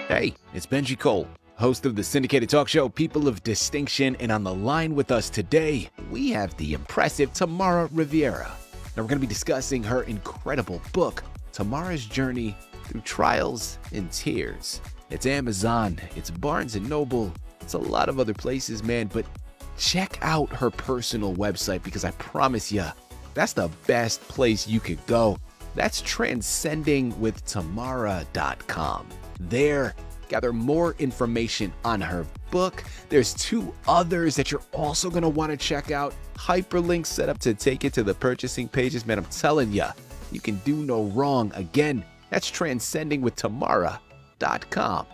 Hey, it's Benji Cole, host of the syndicated talk show People of Distinction, and on the line with us today, we have the impressive Tamara Rivera. Now we're going to be discussing her incredible book, Tamara's Journey Through Trials and Tears. It's Amazon, it's Barnes & Noble, it's a lot of other places, man, but check out her personal website because I promise you, that's the best place you could go. That's transcendingwithtamara.com. There, gather more information on her book. There's 2 others that you're also going to want to check out. Hyperlinks set up to take you to the purchasing pages. Man, I'm telling you, you can do no wrong. Again, that's transcendingwithtamara.com.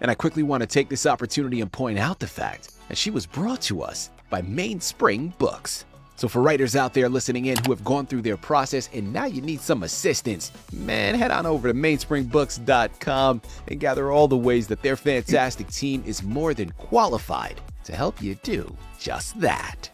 And I quickly want to take this opportunity and point out the fact that she was brought to us by Mainspring Books. So for writers out there listening in who have gone through their process and now you need some assistance, man, head on over to mainspringbooks.com and gather all the ways that their fantastic team is more than qualified to help you do just that.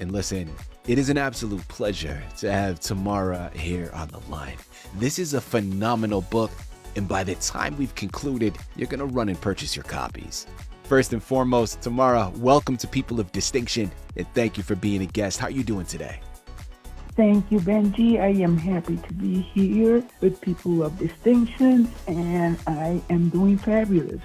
And listen, it is an absolute pleasure to have Tamara here on the line. This is a phenomenal book, and by the time we've concluded, you're going to run and purchase your copies. First and foremost, Tamara, welcome to People of Distinction, and thank you for being a guest. How are you doing today? Thank you, Benji. I am happy to be here with People of Distinction, and I am doing fabulous.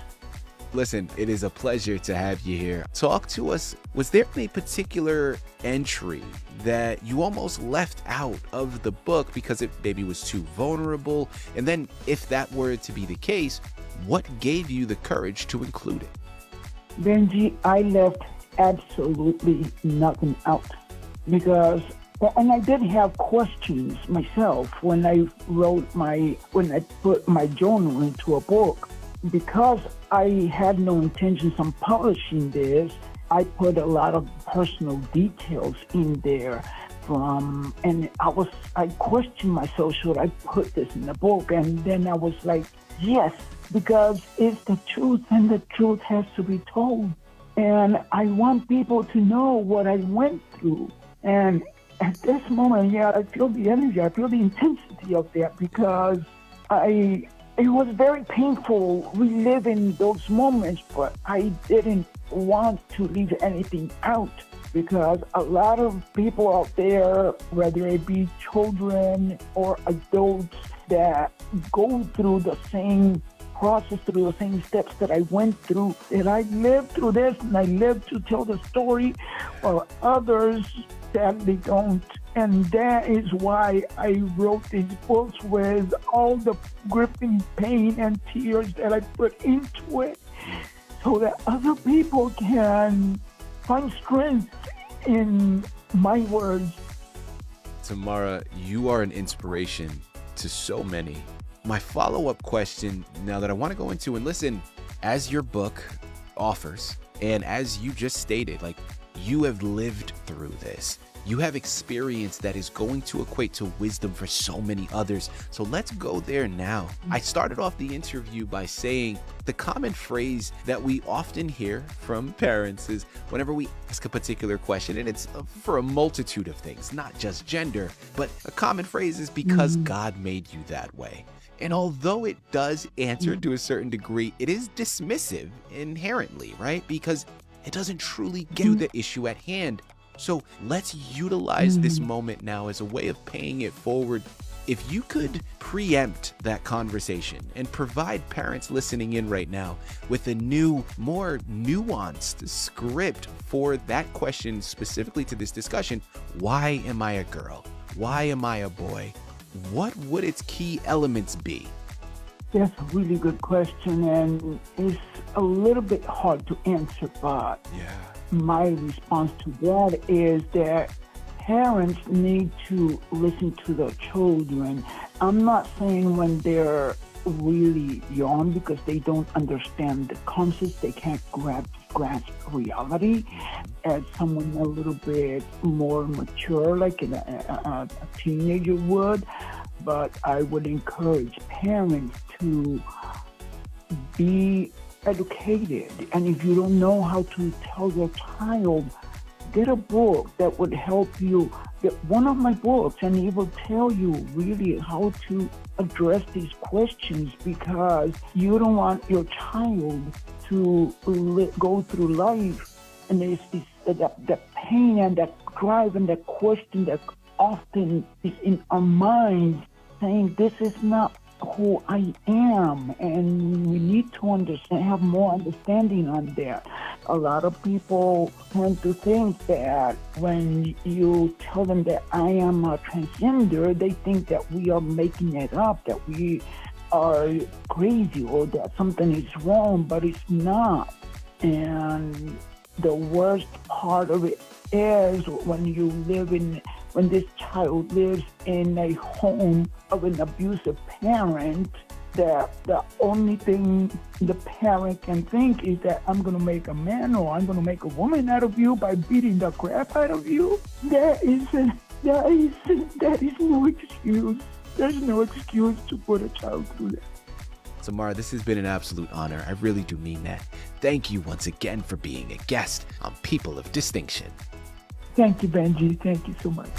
Listen, it is a pleasure to have you here. Talk to us. Was there any particular entry that you almost left out of the book because it maybe was too vulnerable? And then if that were to be the case, what gave you the courage to include it? Benji, I left absolutely nothing out because, and I did have questions myself when I put my journal into a book. Because I had no intentions on publishing this, I put a lot of personal details in there and I questioned myself, should I put this in the book? And then I was like, yes, because it's the truth and the truth has to be told. And I want people to know what I went through. And at this moment, I feel the energy, I feel the intensity of that because it was very painful reliving those moments, but I didn't want to leave anything out because a lot of people out there, whether it be children or adults, that go through the same process, through the same steps that I went through, and I lived through this and I lived to tell the story, while others sadly don't. And that is why I wrote these books with all the gripping pain and tears that I put into it so that other people can find strength in my words. Tamara, you are an inspiration to so many. My follow-up question now that I want to go into, and listen, as your book offers, and as you just stated, like, you have lived through this. You have experience that is going to equate to wisdom for so many others. So let's go there now. I started off the interview by saying the common phrase that we often hear from parents is whenever we ask a particular question, and it's for a multitude of things, not just gender, but a common phrase is because God made you that way. And although it does answer to a certain degree, it is dismissive inherently, right? Because it doesn't truly get to the issue at hand. So let's utilize this moment now as a way of paying it forward. If you could preempt that conversation and provide parents listening in right now with a new, more nuanced script for that question specifically to this discussion, why am I a girl? Why am I a boy? What would its key elements be? That's a really good question, and it's a little bit hard to answer, but my response to that is that parents need to listen to their children. I'm not saying when they're really young because they don't understand the concepts, they can't grasp reality. As someone a little bit more mature, like a teenager would, but I would encourage parents to be educated. And if you don't know how to tell your child get a book that would help you. Get one of my books, and it will tell you really how to address these questions, because you don't want your child to go through life and there's that pain and that drive and that question that often is in our minds, saying this is not who I am, and we need to understand, have more understanding on that. A lot of people tend to think that when you tell them that I am a transgender, they think that we are making it up, that we are crazy or that something is wrong, but it's not. And the worst part of it is when this child lives in a home of an abusive parent, that the only thing the parent can think is that I'm going to make a man or I'm going to make a woman out of you by beating the crap out of you. That is no excuse. There's no excuse to put a child through that. Tamara, this has been an absolute honor. I really do mean that. Thank you once again for being a guest on People of Distinction. Thank you, Benji. Thank you so much.